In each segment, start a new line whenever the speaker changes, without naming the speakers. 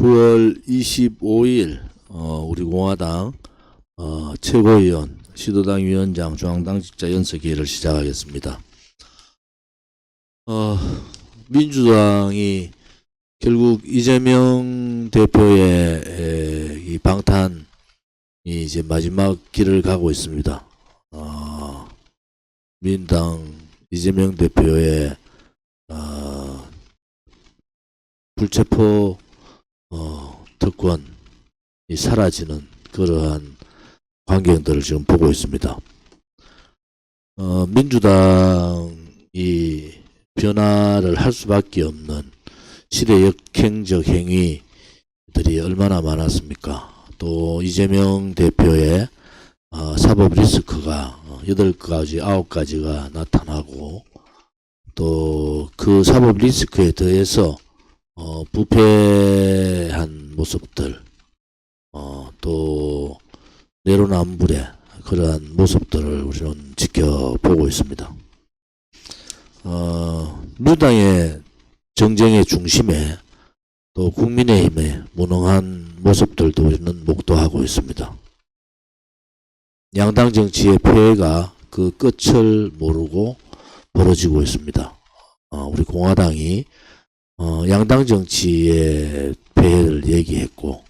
9월 25일 우리 공화당 최고위원, 시도당 위원장, 중앙당직자 연설기회를 시작하겠습니다. 민주당이 결국 이재명 대표의 이 방탄이 이제 마지막 길을 가고 있습니다. 민당 이재명 대표의 불체포 특권이 사라지는 그러한 광경들을 지금 보고 있습니다. 민주당이 변화를 할 수밖에 없는 시대 역행적 행위들이 얼마나 많았습니까? 또 이재명 대표의 사법 리스크가 8가지, 9가지가 나타나고, 또 그 사법 리스크에 더해서 부패한 모습들, 또 내로남불의 그러한 모습들을 우리는 지켜보고 있습니다. 민주당의 정쟁의 중심에 또 국민의힘의 무능한 모습들도 우리는 목도하고 있습니다. 양당 정치의 폐해가 그 끝을 모르고 벌어지고 있습니다. 우리 공화당이 양당 정치의 폐해를 얘기했고,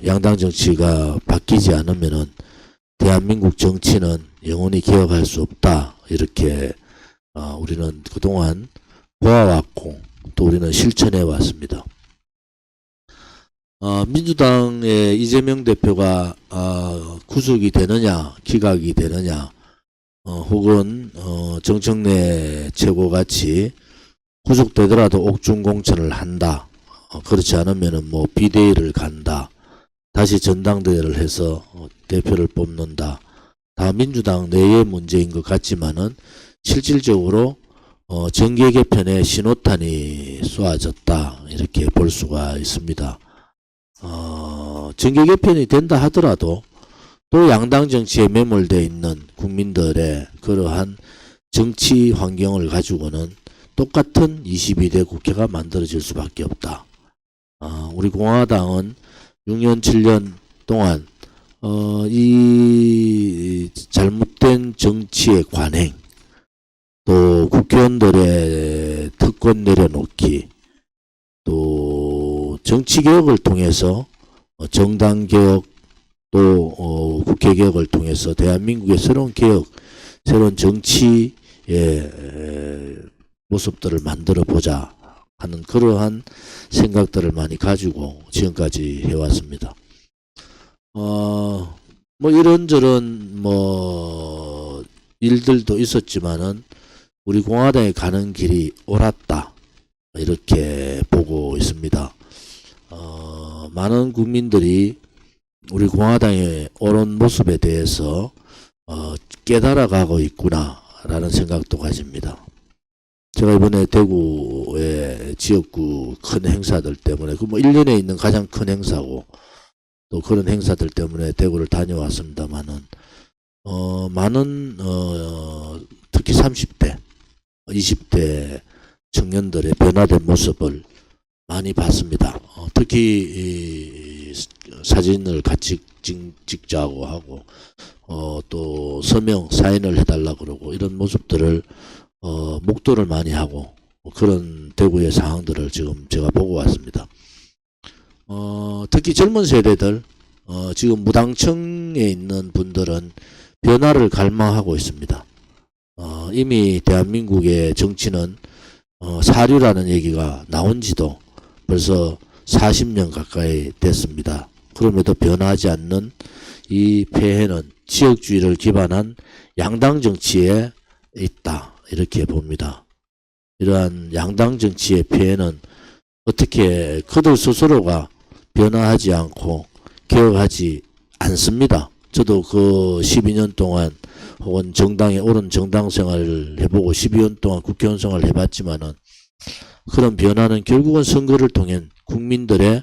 양당 정치가 바뀌지 않으면은 대한민국 정치는 영원히 개혁할 수 없다, 이렇게 우리는 그동안 보아왔고 또 우리는 실천해 왔습니다. 민주당의 이재명 대표가 구속이 되느냐 기각이 되느냐, 혹은 정청래 최고같이 구속되더라도 옥중공천을 한다, 그렇지 않으면은 뭐 비대위를 간다, 다시 전당대회를 해서 대표를 뽑는다, 다 민주당 내의 문제인 것 같지만은 실질적으로 정계 개편의 신호탄이 쏘아졌다, 이렇게 볼 수가 있습니다. 정계 개편이 된다 하더라도 또 양당 정치에 매몰되어 있는 국민들의 그러한 정치 환경을 가지고는 똑같은 22대 국회가 만들어질 수밖에 없다. 우리 공화당은 6년 7년 동안 이 잘못된 정치의 관행, 또 국회의원들의 특권 내려놓기, 또 정치개혁을 통해서 정당개혁, 또 국회개혁을 통해서 대한민국의 새로운 개혁, 새로운 정치의 모습들을 만들어 보자 하는 그러한 생각들을 많이 가지고 지금까지 해왔습니다. 뭐 이런저런 일들도 있었지만은 우리 공화당에 가는 길이 옳았다, 이렇게 보고 있습니다. 많은 국민들이 우리 공화당의 옳은 모습에 대해서 깨달아가고 있구나 라는 생각도 가집니다. 제가 이번에 대구의 지역구 큰 행사들 때문에, 그 1년에 있는 가장 큰 행사고, 또 그런 행사들 때문에 대구를 다녀왔습니다만은, 많은, 특히 30대, 20대 청년들의 변화된 모습을 많이 봤습니다. 특히 사진을 같이 찍자고 하고, 또 서명, 사인을 해달라고 그러고, 이런 모습들을 목도를 많이 하고, 그런 대구의 상황들을 지금 제가 보고 왔습니다. 특히 젊은 세대들, 지금 무당청에 있는 분들은 변화를 갈망하고 있습니다. 이미 대한민국의 정치는 사류라는 얘기가 나온 지도 벌써 40년 가까이 됐습니다. 그럼에도 변하지 않는 이 폐해는 지역주의를 기반한 양당 정치에 있다, 이렇게 봅니다. 이러한 양당 정치의 폐해는 어떻게 그들 스스로가 변화하지 않고 개혁하지 않습니다. 저도 그 12년 동안 혹은 정당에 옳은 정당 생활을 해보고 12년 동안 국회의원 생활을 해봤지만은, 그런 변화는 결국은 선거를 통한 국민들의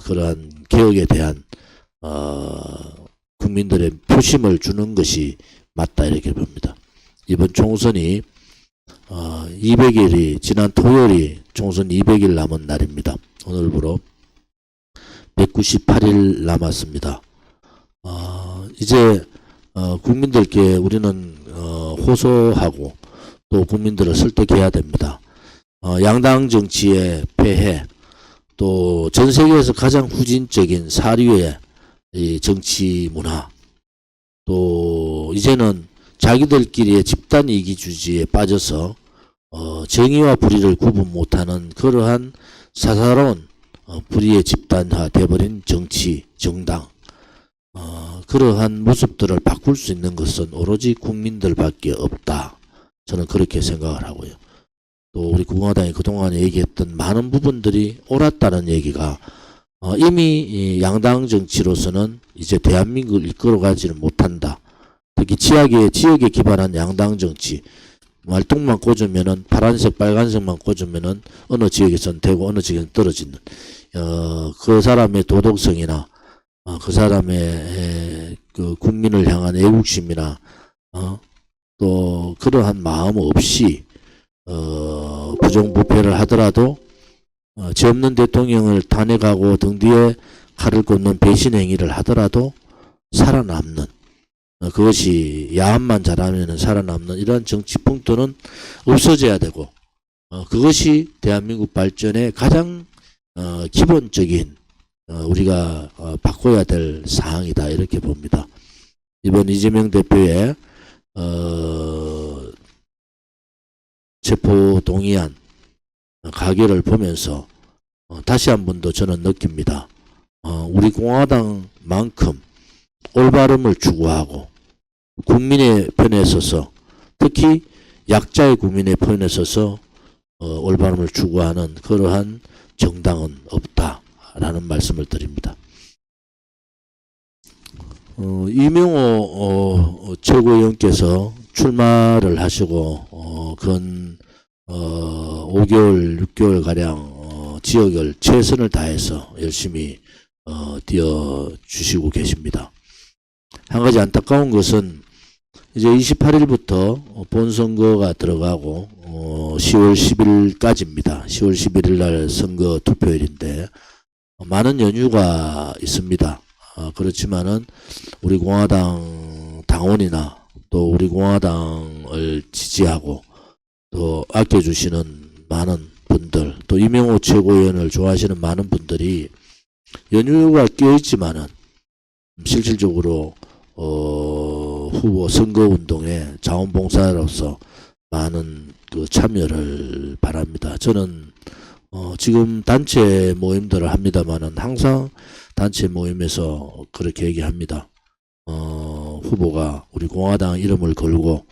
그러한 개혁에 대한 국민들의 표심을 주는 것이 맞다, 이렇게 봅니다. 이번 총선이 200일이 지난 토요일이 총선 200일 남은 날입니다. 오늘부로 198일 남았습니다. 이제 국민들께 우리는 호소하고 또 국민들을 설득해야 됩니다. 양당 정치의 폐해, 또 전 세계에서 가장 후진적인 사류의 이 정치 문화, 또 이제는 자기들끼리의 집단 이기주의에 빠져서 정의와 불의를 구분 못하는 그러한 사사로운 불의의 집단화 되어버린 정치, 정당, 그러한 모습들을 바꿀 수 있는 것은 오로지 국민들밖에 없다. 저는 그렇게 생각을 하고요. 또 우리 공화당이 그동안에 얘기했던 많은 부분들이 옳았다는 얘기가 이미 이 양당 정치로서는 이제 대한민국을 이끌어가지는 못한다. 특히 지역에 기반한 양당 정치, 말뚝만 꽂으면은 파란색 빨간색만 꽂으면은 어느 지역에선 되고 어느 지역에선 떨어지는 그 사람의 도덕성이나 그 사람의 그 국민을 향한 애국심이나 또 그러한 마음 없이 부정부패를 하더라도 죄 없는 대통령을 탄핵하고 등 뒤에 칼을 꽂는 배신 행위를 하더라도 살아남는, 그것이 야함만 잘하면 살아남는 이러한 정치 풍토는 없어져야 되고, 그것이 대한민국 발전의 가장 기본적인 우리가 바꿔야 될 사항이다, 이렇게 봅니다. 이번 이재명 대표의 체포동의안 가결을 보면서 다시 한 번 더 저는 느낍니다. 우리 공화당만큼 올바름을 추구하고 국민의 편에 서서, 특히 약자의 국민의 편에 서서 올바름을 추구하는 그러한 정당은 없다라는 말씀을 드립니다. 이명호 최고위원께서 출마를 하시고 근 5개월, 6개월 가량 지역을 최선을 다해서 열심히 뛰어주시고 계십니다. 한 가지 안타까운 것은 이제 28일부터 본선거가 들어가고 10월 10일까지입니다. 10월 11일 날 선거 투표일인데 많은 연휴가 있습니다. 그렇지만은 우리 공화당 당원이나 또 우리 공화당을 지지하고 또 아껴주시는 많은 분들, 또 이명호 최고위원을 좋아하시는 많은 분들이 연휴가 껴있지만은 실질적으로 후보 선거운동에 자원봉사로서 많은 그 참여를 바랍니다. 저는 지금 단체 모임들을 합니다만은 항상 단체 모임에서 그렇게 얘기합니다. 후보가 우리 공화당 이름을 걸고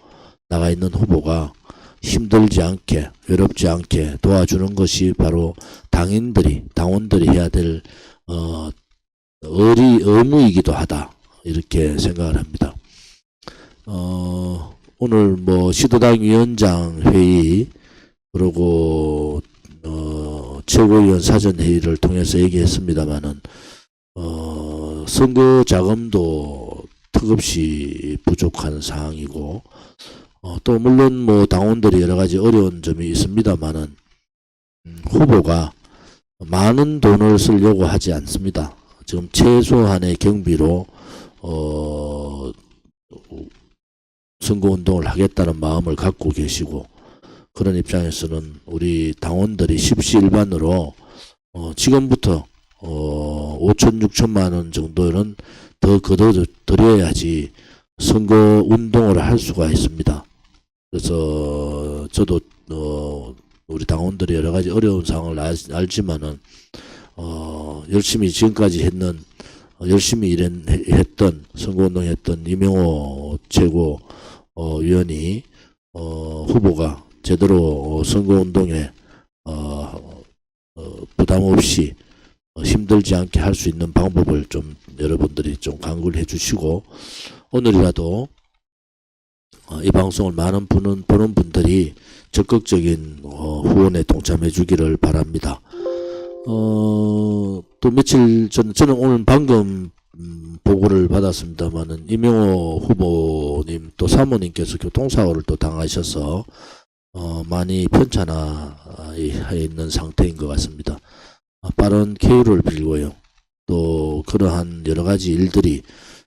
나가 있는 후보가 힘들지 않게, 외롭지 않게 도와주는 것이 바로 당원들이 해야 될 의무이기도 하다, 이렇게 생각을 합니다. 오늘 뭐 시도당 위원장 회의, 그리고 최고위원 사전 회의를 통해서 얘기했습니다만은 선거 자금도 턱없이 부족한 상황이고, 또 물론 뭐 당원들이 여러 가지 어려운 점이 있습니다만은 후보가 많은 돈을 쓰려고 하지 않습니다. 지금 최소한의 경비로 선거운동을 하겠다는 마음을 갖고 계시고, 그런 입장에서는 우리 당원들이 십시일반으로 지금부터 5천 6천만 원 정도는 더 걷어들여야지 선거운동을 할 수가 있습니다. 그래서 저도 우리 당원들이 여러 가지 어려운 상황을 알지만은 열심히 지금까지 열심히 했던 선거운동했던 이명호 최고 위원이 후보가 제대로 선거운동에 부담 없이 힘들지 않게 할 수 있는 방법을 좀 여러분들이 좀 강구를 해주시고, 오늘이라도 이 방송을 많은 보는 분들이 적극적인 후원에 동참해 주기를 바랍니다. 또 며칠 전, 저는 오늘 방금 보고를 받았습니다만은 이명호 후보님 또 사모님께서 교통사고를 또 당하셔서 많이 편찮아 있는 상태인 것 같습니다. 빠른 쾌유를 빌고요. 또 그러한 여러 가지 일들이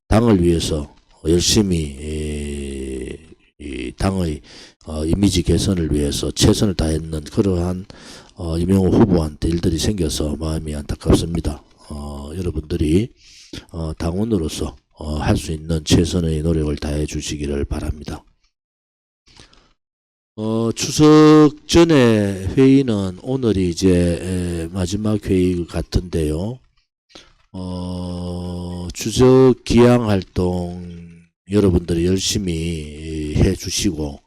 당을 위해서 열심히 이 당의 이미지 개선을 위해서 최선을 다했는 그러한 이명호 후보한테 일들이 생겨서 마음이 안타깝습니다. 여러분들이 당원으로서 할 수 있는 최선의 노력을 다해 주시기를 바랍니다. 추석 전에 회의는 오늘이 이제 마지막 회의 같은데요. 추석 기양 활동 여러분들이 열심히 해 주시고,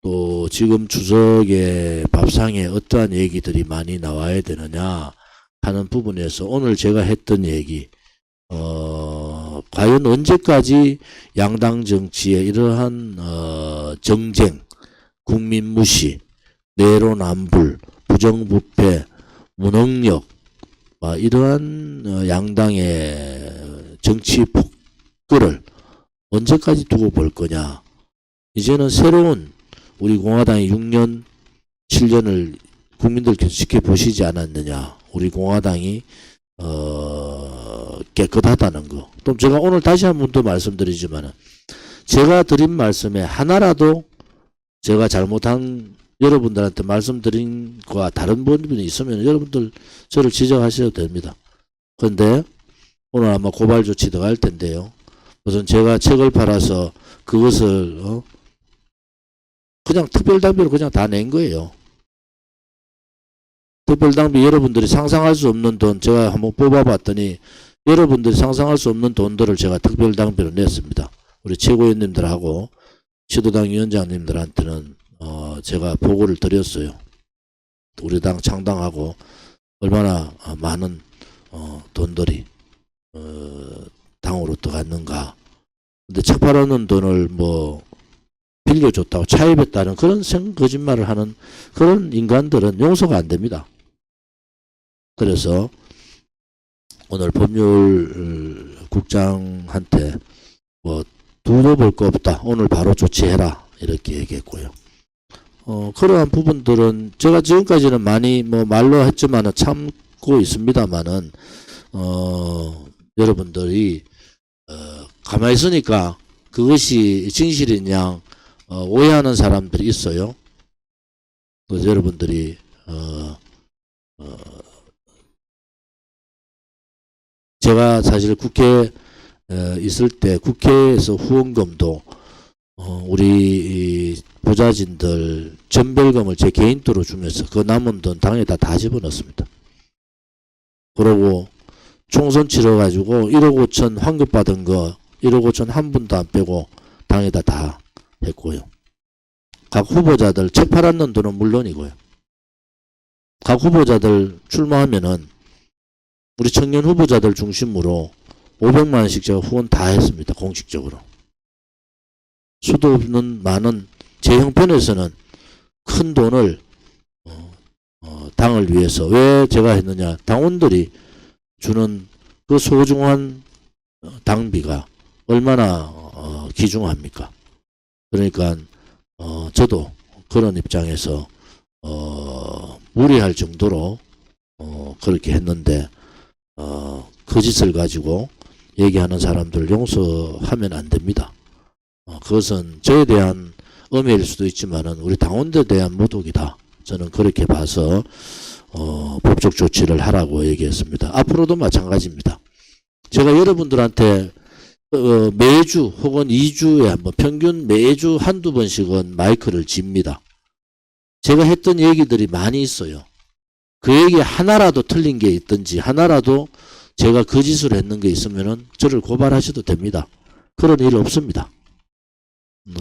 또 지금 추석에 밥상에 어떠한 얘기들이 많이 나와야 되느냐 하는 부분에서 오늘 제가 했던 얘기, 과연 언제까지 양당 정치에 이러한 정쟁, 국민 무시, 내로남불, 부정부패, 무능력, 이러한 양당의 정치 폭거를 언제까지 두고 볼 거냐. 이제는 새로운 우리 공화당이 6년, 7년을 국민들께서 지켜보시지 않았느냐. 우리 공화당이 깨끗하다는 거. 또 제가 오늘 다시 한 번 더 말씀드리지만, 제가 드린 말씀에 하나라도 제가 잘못한 여러분들한테 말씀드린 거와 다른 부분이 있으면 여러분들 저를 지적하셔도 됩니다. 그런데 오늘 아마 고발 조치 들어갈 텐데요. 우선 제가 책을 팔아서 그것을 그냥 특별당비로 그냥 다 낸 거예요. 특별당비 여러분들이 상상할 수 없는 돈 제가 한번 뽑아봤더니 여러분들이 상상할 수 없는 돈들을 제가 특별당비로 냈습니다. 우리 최고위원님들하고 시도당 위원장님들한테는 제가 보고를 드렸어요. 우리 당 창당하고 얼마나 많은 돈들이 당으로 들어갔는가. 근데 책 팔아놓은 돈을 뭐 빌려줬다고 차입했다는 그런 거짓말을 하는 그런 인간들은 용서가 안 됩니다. 그래서 오늘 법률 국장한테 뭐 두고 볼 거 없다. 오늘 바로 조치해라. 이렇게 얘기했고요. 그러한 부분들은 제가 지금까지는 많이 뭐 말로 했지만은 참고 있습니다만은 여러분들이 가만히 있으니까 그것이 진실이냐 오해하는 사람들이 있어요. 그래서 여러분들이 제가 사실 국회에 있을 때 국회에서 후원금도 우리 부자진들 전별금을 제 개인 돈으로 주면서 그 남은 돈 당에다 다 집어넣습니다. 그러고 총선 치러가지고 1억 5천 환급 받은 거 1억 5천 한 분도 안 빼고 당에다 다 했고요. 각 후보자들 책 팔았는 돈은 물론이고요. 각 후보자들 출마하면은 우리 청년 후보자들 중심으로 500만 원씩 제가 후원 다 했습니다. 공식적으로. 수도 없는 많은 제 형편에서는 큰 돈을 당을 위해서 왜 제가 했느냐. 당원들이 주는 그 소중한 당비가 얼마나 귀중합니까. 그러니까 저도 그런 입장에서 무리할 정도로 그렇게 했는데 거짓을 가지고 얘기하는 사람들 용서하면 안 됩니다. 그것은 저에 대한 엄해일 수도 있지만은 우리 당원들에 대한 모독이다. 저는 그렇게 봐서 법적 조치를 하라고 얘기했습니다. 앞으로도 마찬가지입니다. 제가 여러분들한테 매주 혹은 2주에 한번 평균 매주 한두 번씩은 마이크를 집니다. 제가 했던 얘기들이 많이 있어요. 그 얘기 하나라도 틀린 게 있든지 하나라도 제가 거짓을 했는 게 있으면은 저를 고발하셔도 됩니다. 그런 일 없습니다.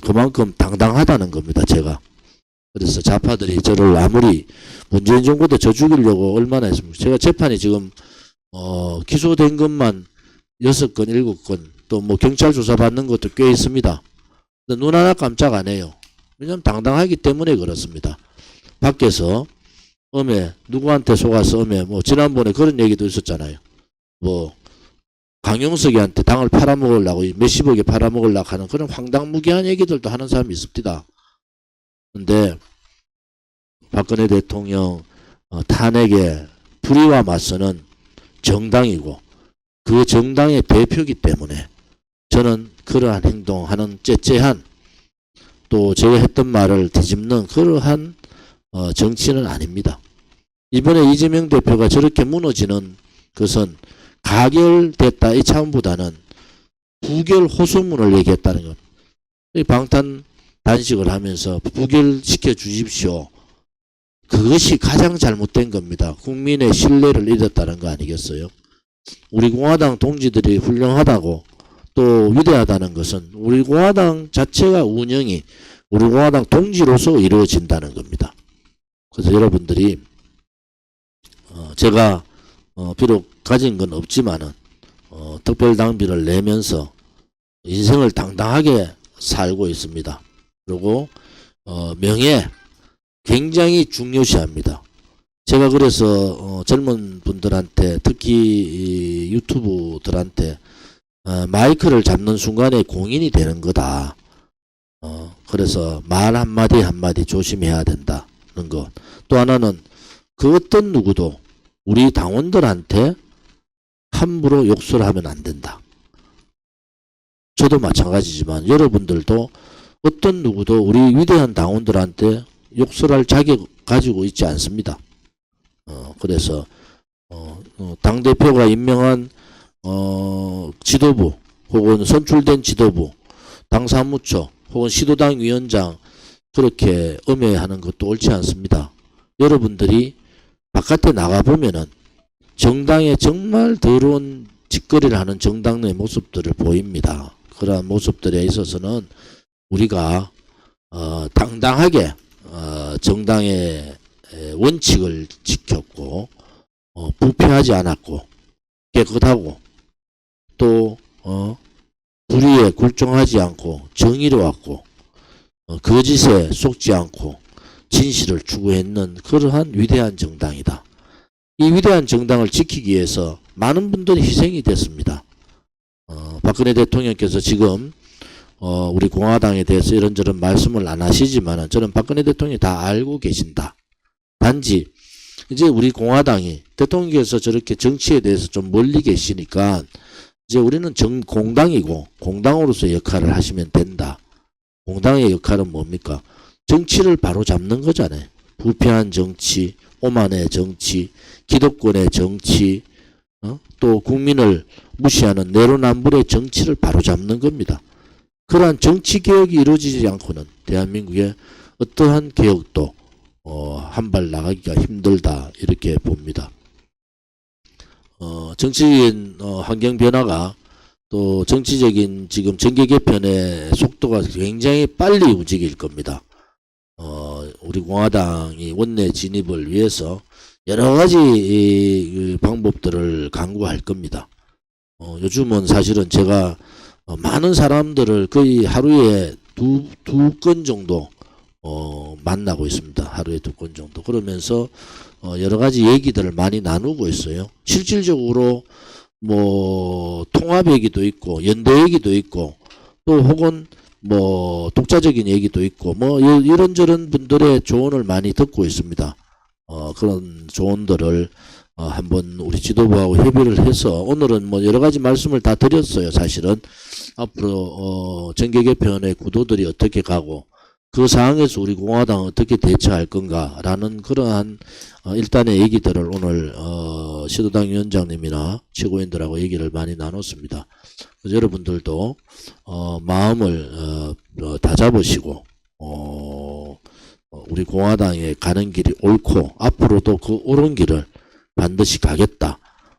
그만큼 당당하다는 겁니다. 제가. 그래서 좌파들이 저를 아무리 문재인 정부 때 저 죽이려고 얼마나 했습니까. 제가 재판이 지금 기소된 것만 6건 7건 또 뭐 경찰 조사 받는 것도 꽤 있습니다. 근데 눈 하나 깜짝 안 해요. 왜냐면 당당하기 때문에 그렇습니다. 밖에서 누구한테 속아서 뭐 지난번에 그런 얘기도 있었잖아요. 뭐 강용석이한테 당을 팔아먹으려고 몇십억에 팔아먹으려고 하는 그런 황당무계한 얘기들도 하는 사람이 있습니다. 근데 박근혜 대통령 탄핵에 불의와 맞서는 정당이고 그 정당의 대표이기 때문에 저는 그러한 행동하는 째째한 또 제가 했던 말을 뒤집는 그러한 정치는 아닙니다. 이번에 이재명 대표가 저렇게 무너지는 것은 가결됐다 이 차원보다는 부결 호소문을 얘기했다는 것. 방탄 단식을 하면서 부결시켜 주십시오. 그것이 가장 잘못된 겁니다. 국민의 신뢰를 잃었다는 거 아니겠어요? 우리 공화당 동지들이 훌륭하다고 또 위대하다는 것은 우리 공화당 자체가 운영이 우리 공화당 동지로서 이루어진다는 겁니다. 그래서 여러분들이 제가 비록 가진 건 없지만은 특별당비를 내면서 인생을 당당하게 살고 있습니다. 그리고 명예 굉장히 중요시합니다. 제가 그래서 젊은 분들한테 특히 유튜브들한테 마이크를 잡는 순간에 공인이 되는 거다. 그래서 말 한마디 한마디 조심해야 된다는 것. 또 하나는 그 어떤 누구도 우리 당원들한테 함부로 욕설을 하면 안 된다. 저도 마찬가지지만 여러분들도 어떤 누구도 우리 위대한 당원들한테 욕설할 자격 가지고 있지 않습니다. 그래서 당대표가 임명한 지도부 혹은 선출된 지도부, 당사무처 혹은 시도당 위원장 그렇게 음해하는 것도 옳지 않습니다. 여러분들이 바깥에 나가보면은 정당에 정말 더러운 짓거리를 하는 정당 내 모습들을 보입니다. 그러한 모습들에 있어서는 우리가 당당하게 정당의 원칙을 지켰고 부패하지 않았고 깨끗하고 또 불의에 굴종하지 않고 정의로웠고 거짓에 속지 않고 진실을 추구했는 그러한 위대한 정당이다. 이 위대한 정당을 지키기 위해서 많은 분들이 희생이 됐습니다. 박근혜 대통령께서 지금 우리 공화당에 대해서 이런저런 말씀을 안 하시지만 저는 박근혜 대통령이 다 알고 계신다. 단지 이제 우리 공화당이 대통령께서 저렇게 정치에 대해서 좀 멀리 계시니까 이제 우리는 공당이고 공당으로서 역할을 하시면 된다. 공당의 역할은 뭡니까? 정치를 바로 잡는 거잖아요. 부패한 정치, 오만의 정치, 기득권의 정치, 또 국민을 무시하는 내로남불의 정치를 바로 잡는 겁니다. 그러한 정치 개혁이 이루어지지 않고는 대한민국의 어떠한 개혁도 한 발 나가기가 힘들다 이렇게 봅니다. 정치적인 환경 변화가 또 정치적인 지금 정계 개편의 속도가 굉장히 빨리 움직일 겁니다. 우리 공화당이 원내 진입을 위해서 여러 가지 방법들을 강구할 겁니다. 요즘은 사실은 제가 많은 사람들을 거의 하루에 두 건 정도 만나고 있습니다. 하루에 2건 정도. 그러면서 여러 가지 얘기들을 많이 나누고 있어요. 실질적으로 뭐 통합 얘기도 있고 연대 얘기도 있고 또 혹은 뭐 독자적인 얘기도 있고 뭐 이런저런 분들의 조언을 많이 듣고 있습니다. 그런 조언들을 한번 우리 지도부하고 협의를 해서 오늘은 뭐 여러 가지 말씀을 다 드렸어요. 사실은 앞으로 정계 개편의 구도들이 어떻게 가고 그 상황에서 우리 공화당 어떻게 대처할 건가라는 그러한 일단의 얘기들을 오늘 시도당 위원장님이나 최고위원들하고 얘기를 많이 나눴습니다. 그래서 여러분들도 마음을 다잡으시고 우리 공화당에 가는 길이 옳고 앞으로도 그 옳은 길을 반드시 가겠다.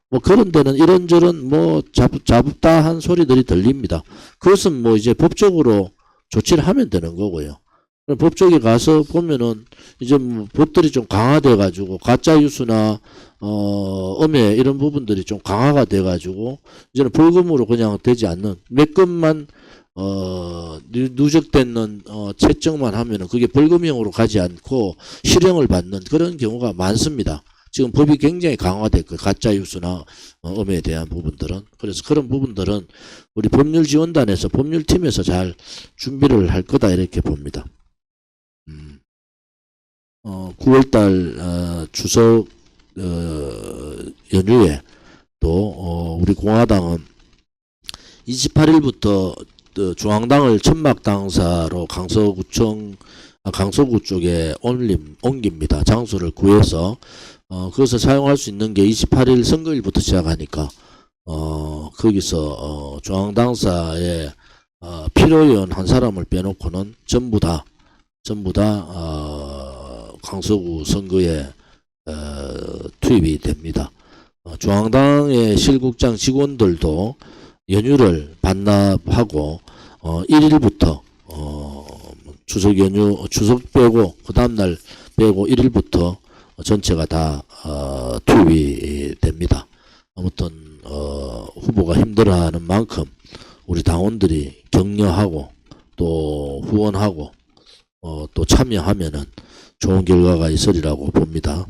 뭐 그런 데는 이런저런 뭐 자부다한 소리들이 들립니다. 그것은 뭐 이제 법적으로 조치를 하면 되는 거고요. 법적에 가서 보면은 이제 뭐 법들이 좀 강화돼 가지고 가짜 뉴스나 음해 이런 부분들이 좀 강화가 돼 가지고 이제는 벌금으로 그냥 되지 않는 몇 건만 누적되는 채점만 하면은 그게 벌금형으로 가지 않고 실형을 받는 그런 경우가 많습니다. 지금 법이 굉장히 강화됐고 가짜 뉴스나 음해에 대한 부분들은 그래서 그런 부분들은 우리 법률지원단에서 법률팀에서 잘 준비를 할 거다 이렇게 봅니다. 9월달 추석 연휴에 또 우리 공화당은 28일부터 중앙당을 천막당사로 강서구 쪽에 옮깁니다. 장소를 구해서 그것을 사용할 수 있는 게 28일 선거일부터 시작하니까 거기서 중앙당사에 필요의원 한 사람을 빼놓고는 전부 다 강서구 선거에 투입이 됩니다. 중앙당의 실국장 직원들도 연휴를 반납하고 1일부터 추석 연휴 추석 빼고 그 다음날 빼고 1일부터 전체가 다 투입이 됩니다. 아무튼 후보가 힘들어하는 만큼 우리 당원들이 격려하고 또 후원하고 또 참여하면은 좋은 결과가 있으리라고 봅니다.